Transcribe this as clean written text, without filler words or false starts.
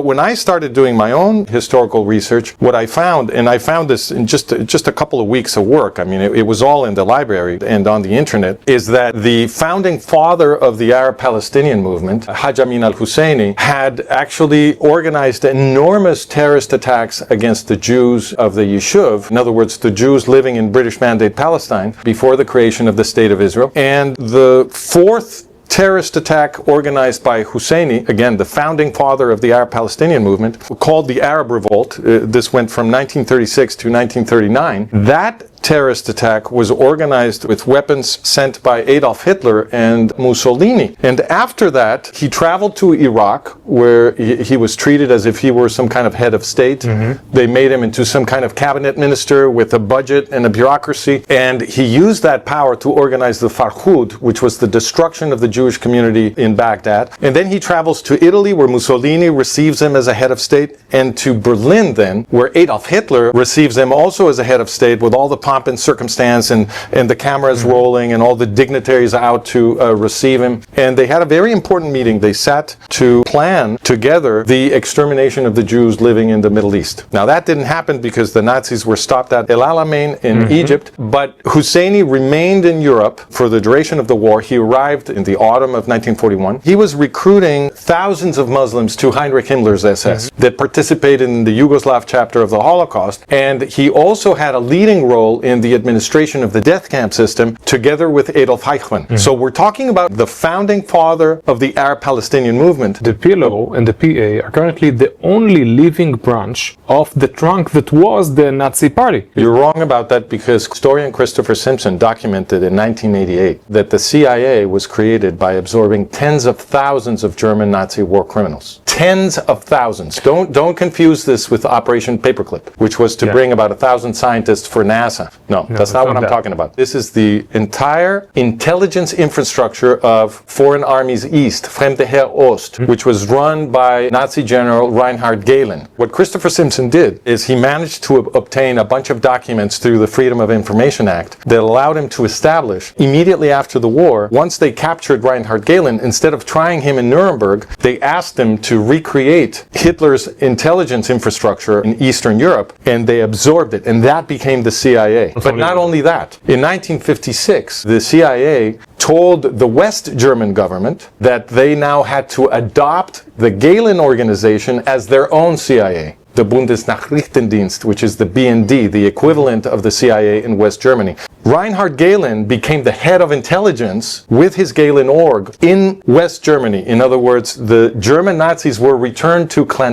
When I started doing my own historical research, what I found, and I found this in just a couple of weeks of work, I mean, it was all in the library and on the internet, is that the founding father of the Arab-Palestinian movement, Hajj Amin al-Husseini, had actually organized enormous terrorist attacks against the Jews of the Yishuv, in other words, the Jews living in British Mandate Palestine before the creation of the State of Israel. And the fourth terrorist attack organized by Husseini, again the founding father of the Arab-Palestinian movement, called the Arab Revolt. This went from 1936 to 1939. That terrorist attack was organized with weapons sent by Adolf Hitler and Mussolini. And after that, he traveled to Iraq, where he was treated as if he were some kind of head of state. They made him into some kind of cabinet minister with a budget and a bureaucracy. And he used that power to organize the Farhud, which was the destruction of the Jewish community in Baghdad. And then he travels to Italy, where Mussolini receives him as a head of state, and to Berlin then, where Adolf Hitler receives him also as a head of state, with all the pomp and circumstance and the cameras rolling and all the dignitaries out to receive him. And they had a very important meeting. They sat to plan together the extermination of the Jews living in the Middle East. Now that didn't happen because the Nazis were stopped at El Alamein in Egypt, but Husseini remained in Europe for the duration of the war. He arrived in the autumn of 1941. He was recruiting thousands of Muslims to Heinrich Himmler's SS that participated in the Yugoslav chapter of the Holocaust, and he also had a leading role in the administration of the death camp system together with Adolf Eichmann. So we're talking about the founding father of the Arab-Palestinian movement. The PLO and the PA are currently the only living branch of the trunk that was the Nazi party. You're wrong about that, because historian Christopher Simpson documented in 1988 that the CIA was created by absorbing tens of thousands of German Nazi war criminals. Tens of thousands. Don't confuse this with Operation Paperclip, which was to bring about 1,000 scientists for NASA. No, that's not what I'm talking about. This is the entire intelligence infrastructure of Foreign Armies East, Fremde Heer Ost, which was run by Nazi General Rinehard Gehlen. What Christopher Simpson did is he managed to obtain a bunch of documents through the Freedom of Information Act that allowed him to establish, immediately after the war, once they captured Rinehard Gehlen, instead of trying him in Nuremberg, they asked him to recreate Hitler's intelligence infrastructure in Eastern Europe, and they absorbed it, and that became the CIA. But not only that, in 1956, the CIA told the West German government that they now had to adopt the Gehlen organization as their own CIA. The Bundesnachrichtendienst, which is the BND, the equivalent of the CIA in West Germany. Rinehard Gehlen became the head of intelligence with his Gehlen org in West Germany. In other words, the German Nazis were returned to clandestine